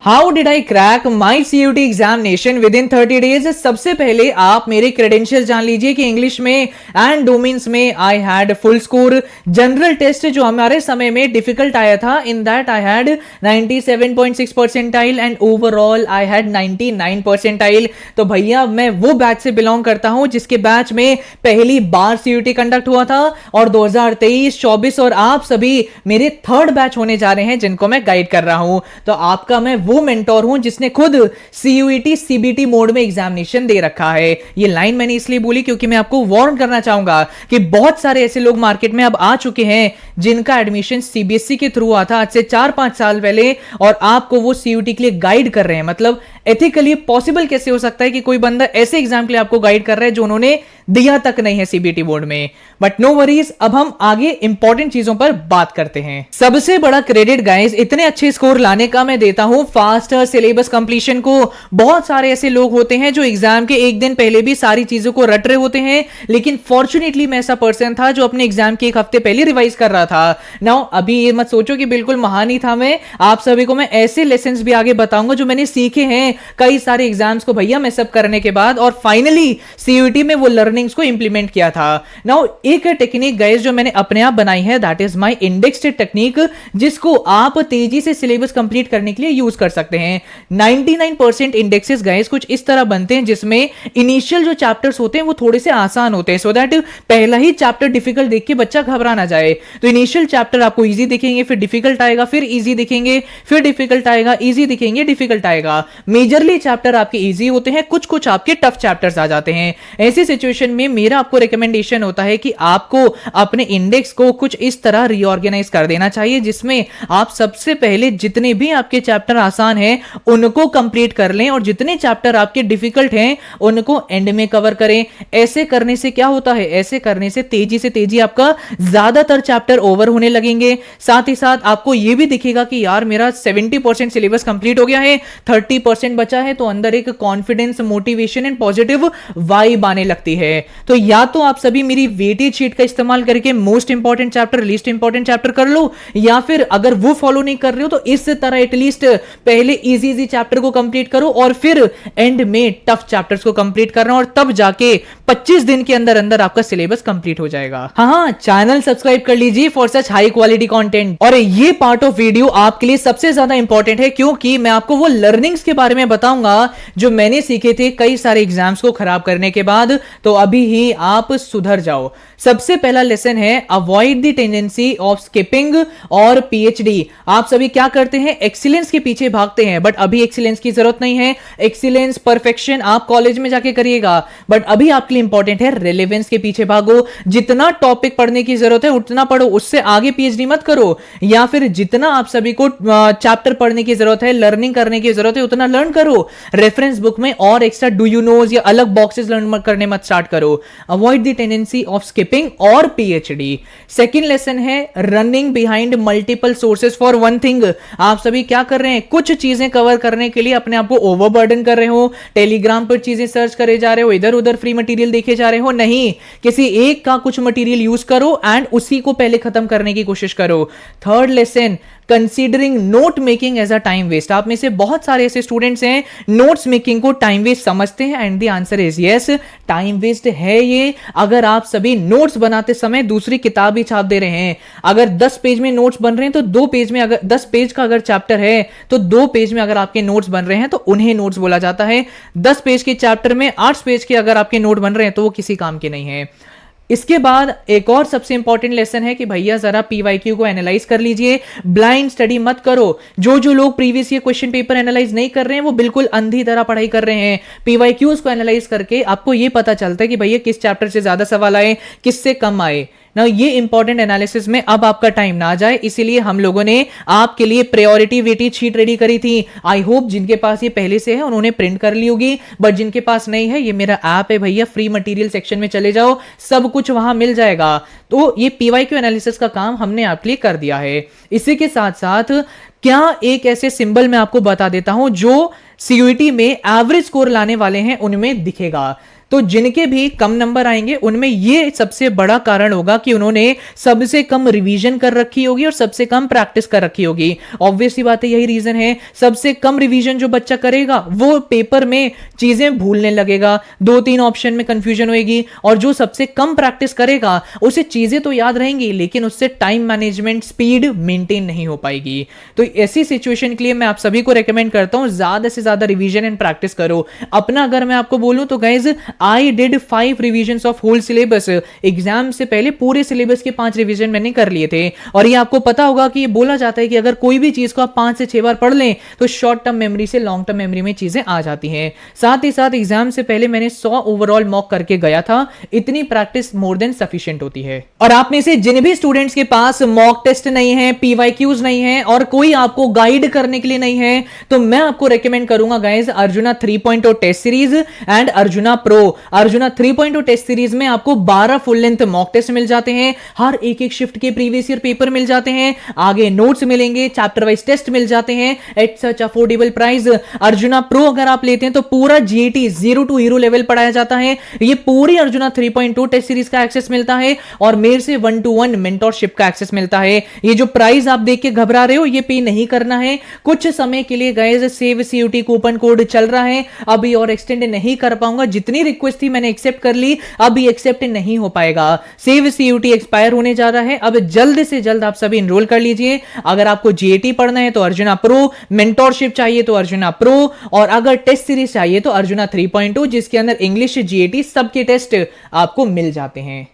How did I crack my CUT examination with in 30 days. सबसे पहले आप मेरे क्रेडेंशियल जान लीजिए कि इंग्लिश में एंड डोमेन्स में I had full score. General test जो हमारे समय में डिफिकल्ट आया था, in that I had 97.6 percentile and overall I had 99 percentile. तो भैया मैं वो बैच से बिलोंग करता हूं जिसके बैच में पहली बार CUT कंडक्ट हुआ था, और 2023, 24 और आप सभी मेरे थर्ड बैच होने जा रहे हैं जिनको मैं गाइड कर रहा हूं। तो आपका मैं वो मेंटोर हूं जिसने खुद CUT CBT मोड में एग्जामिनेशन दे रखा है। ये लाइन मैंने इसलिए बोली क्योंकि मैं आपको वार्न करना चाहूंगा कि बहुत सारे ऐसे लोग मार्केट में अब आ चुके हैं जिनका एडमिशन CBSE के थ्रू हुआ था आज से 4-5 साल पहले, और आपको वो CUT के लिए गाइड कर रहे हैं। मतलब एथिकली पॉसिबल कैसे हो सकता है कि कोई बंदा ऐसे एग्जाम के लिए आपको गाइड कर रहा है जो उन्होंने दिया तक नहीं है CBT बोर्ड में। बट नो वरीज, अब हम आगे इंपॉर्टेंट चीजों पर बात करते हैं। सबसे बड़ा क्रेडिट गाइस इतने अच्छे स्कोर लाने का मैं देता हूं फास्ट सिलेबस कंप्लीशन को। बहुत सारे ऐसे लोग होते हैं जो एग्जाम के एक दिन पहले भी सारी चीजों को रट रहे होते हैं, लेकिन फॉर्चुनेटली मैं ऐसा पर्सन था जो अपने एग्जाम के एक हफ्ते पहले रिवाइज कर रहा था। नाउ अभी ये मत सोचो कि बिल्कुल महान ही था मैं, आप सभी को मैं ऐसे लेसन्स भी आगे बताऊंगा जो मैंने सीखे हैं कई सारे एग्जाम्स को भैया मैं सब करने के बाद, और फाइनली CUT में वो लर्निंग्स को इंप्लीमेंट किया था। नाउ एक टेक्निक गाइस जो मैंने अपने आप बनाई है, that is my indexed technique, जिसको आप तेजी से सिलेबस कंप्लीट करने के लिए यूज कर सकते हैं। 99% इंडेक्सेस गाइस कुछ इस तरह बनते हैं जिसमें इनिशियल जो चैप्टर्स होते हैं वो थोड़े से आसान होते हैं, सो दैट पहला ही चैप्टर डिफिकल्ट देख के बच्चा घबरा ना जाए। तो इनिशियल चैप्टर आपको इजी दिखेंगे, फिर डिफिकल्ट आएगा, फिर इजी दिखेंगे, फिर डिफिकल्ट आएगा, इजी दिखेंगे, डिफिकल्ट आएगा। मेजरली चैप्टर आपके इजी होते हैं, कुछ कुछ आपके टफ चैप्टर्स आ जाते हैं। ऐसी सिचुएशन में मेरा आपको रिकमेंडेशन होता है कि आपको अपने इंडेक्स को कुछ इस तरह रीऑर्गेनाइज कर देना चाहिए जिसमें आप सबसे पहले जितने भी आपके चैप्टर आसान हैं उनको कंप्लीट कर लें, और जितने चैप्टर आपके डिफिकल्ट हैं उनको एंड में कवर करें। ऐसे करने से क्या होता है, ऐसे करने से तेजी आपका ज्यादातर चैप्टर ओवर होने लगेंगे। साथ ही साथ आपको यह भी दिखेगा कि यार मेरा 70% सिलेबस कंप्लीट हो गया है, 30% बचा है, तो अंदर एक confidence, motivation and positive vibe आने लगती है। तो या तो आप सभी मेरी वेटेज शीट का इस्तेमाल करके most important chapter, least important chapter कर लो, या फिर अगर वो फॉलो नहीं कर रहे हो तो इस तरह एटलीस्ट पहले इजी चैप्टर को कंप्लीट करो और फिर एंड में टफ चैप्टर्स को कंप्लीट करना, और तब जाके 25 दिन के अंदर अंदर आपका सिलेबस कंप्लीट हो जाएगा। हाँ, चैनल सब्सक्राइब कर लीजिए for such high quality content. और ये पार्ट ऑफ वीडियो आपके लिए सबसे ज्यादा इंपॉर्टेंट है क्योंकि मैं आपको वो लर्निंग्स के बारे में बताऊंगा जो मैंने सीखे थे कई सारे एग्जाम्स को खराब करने के बाद, तो अभी ही आप सुधर जाओ। सबसे पहला लेसन है avoid the tendency of skipping और PhD। आप सभी क्या करते हैं, एक्सीलेंस के पीछे भागते हैं, बट अभी एक्सीलेंस की जरूरत नहीं है। एक्सीलेंस, परफेक्शन आप कॉलेज में जाके करिएगा, बट अभी आपके लिए इंपॉर्टेंट है रेलेवेंस के पीछे भागो। जितना टॉपिक पढ़ने की जरूरत है उतना पढ़ो, उससे आगे PhD मत करो। या फिर जितना आप सभी को चैप्टर पढ़ने की जरूरत है, लर्निंग करने की जरूरत है, उतना लर्न करो। रेफरेंस बुक में और एक्स्ट्रा डू यू नोज या अलग बॉक्सेस लर्न करने मत स्टार्ट करो। Avoid the tendency of skipping और PhD। सेकंड लेसन है running behind multiple sources for one thing. आप सभी क्या कर रहे हैं, कुछ चीजें कवर करने के लिए अपने आप को ओवरबर्डन कर रहे हो, टेलीग्राम पर चीजें सर्च करे जा रहे हो, इधर उधर फ्री मटेरियल देखे जा रहे हो। नहीं, किसी एक का कुछ मटेरियल यूज करो एंड उसी को पहले खत्म करने की कोशिश करो। Third lesson, considering note making as a time waste. आप में से बहुत सारे ऐसे स्टूडेंट्स हैं नोट्स मेकिंग को टाइम वेस्ट समझते हैं, and the answer is yes, time waste है ये। अगर आप सभी नोट्स बनाते समय दूसरी किताब ही छाप दे रहे हैं, अगर 10 पेज में नोट्स बन रहे हैं तो 2 पेज में, अगर 10 पेज का अगर चैप्टर है तो 2 पेज में अगर आपके नोट्स बन रहे हैं तो उन्हें नोट्स बोला जाता है। 10 पेज के चैप्टर में 8 पेज के अगर आपके नोट बन रहे हैं तो वो किसी काम के नहीं है। इसके बाद एक और सबसे इंपॉर्टेंट लेसन है कि भैया जरा PYQ को एनालाइज कर लीजिए, ब्लाइंड स्टडी मत करो। जो लोग previous year question paper analyse नहीं कर रहे हैं वो बिल्कुल अंधी तरह पढ़ाई कर रहे हैं। PYQs को एनालाइज करके आपको ये पता चलता है कि भैया किस चैप्टर से ज्यादा सवाल आए, किससे कम आए। ना ये इंपॉर्टेंट एनालिसिस में अब आपका टाइम ना जाए, इसीलिए हम लोगों ने आपके लिए प्रायोरिटी वेटेज शीट रेडी करी थी। आई होप जिनके पास ये पहले से है उन्होंने प्रिंट कर ली होगी, बट जिनके पास नहीं है, ये मेरा ऐप है भैया, फ्री मटेरियल सेक्शन में चले जाओ, सब कुछ वहां मिल जाएगा। तो ये PYQ एनालिसिस का काम हमने आपके लिए कर दिया है। इसी के साथ साथ क्या एक ऐसे सिंबल मैं आपको बता देता हूं जो CUT में एवरेज स्कोर लाने वाले हैं उनमें दिखेगा। तो जिनके भी कम नंबर आएंगे उनमें ये सबसे बड़ा कारण होगा कि उन्होंने सबसे कम रिवीजन कर रखी होगी और सबसे कम प्रैक्टिस कर रखी होगी। ऑब्वियसली बात है, यही रीजन है। सबसे कम रिवीजन जो बच्चा करेगा वो पेपर में चीजें भूलने लगेगा, 2-3 ऑप्शन में कंफ्यूजन होगी। और जो सबसे कम प्रैक्टिस करेगा उसे चीजें तो याद रहेंगी लेकिन उससे टाइम मैनेजमेंट, स्पीड मेंटेन नहीं हो पाएगी। तो ऐसी सिचुएशन के लिए मैं आप सभी को रेकमेंड करता हूं ज्यादा से ज्यादा रिवीजन एंड प्रैक्टिस करो। अपना अगर मैं आपको बोलूं तो guys, I did 5 revision of whole syllabus. Exam से पहले पूरे सिलेबस के 5 रिवीजन मैंने कर लिए थे। और ये आपको पता होगा कि ये बोला जाता है कि अगर कोई भी चीज को आप 5 से 6 बार पढ़ लें तो शॉर्ट टर्म मेमोरी से लॉन्ग टर्म मेमोरी में चीजें आ जाती हैं। साथ ही साथ एग्जाम से पहले मैंने 100 ओवरऑल मॉक करके गया था। इतनी प्रैक्टिस मोर देन सफिशिएंट होती है। और आप में से जिन भी स्टूडेंट्स के पास मॉक टेस्ट नहीं है, पीवाईक्यूज नहीं है और कोई आपको गाइड करने के लिए नहीं है, तो मैं आपको रेकमेंड करूंगा guys Arjuna 3.0 test series and Arjuna pro. Arjuna 3.0 test series में आपको 12 फुल लेंथ मॉक टेस्ट मिल जाते हैं, हर एक शिफ्ट के प्रीवियस ईयर पेपर मिल जाते हैं, आगे नोट्स मिलेंगे, चैप्टर वाइज टेस्ट मिल जाते हैं at such affordable price. Arjuna pro अगर आप लेते हैं तो पूरा जीटी 0 to हीरो लेवल पढ़ाया जाता है। ये पूरी अर्जुना 3.2 टेस्ट सीरीज का एक्सेस मिलता है और मेरे से 1-to-1 मेंटरशिप का एक्सेस मिलता है। ये जो प्राइस आप देख के घबरा रहे हो, ये पे नहीं करना है। कुछ समय के लिए guys save CUET coupon code चल रहा है, अभी और एक्सटेंड नहीं कर पाऊंगा। जितनी रिक्वेस्ट थी मैंने एक्सेप्ट कर ली, अभी एक्सेप्ट नहीं हो पाएगा। सेव सीयूटी एक्सपायर होने जा रहा है, अब जल्द से जल्द आप सभी इनरोल कर लीजिए। अगर आपको जीएटी पढ़ना है तो अर्जुना प्रो, मेंटरशिप चाहिए तो अर्जुना प्रो, और अगर टेस्ट सीरीज चाहिए तो अर्जुना 3.2 जिसके अंदर इंग्लिश, जीएटी सबके टेस्ट आपको मिल जाते हैं।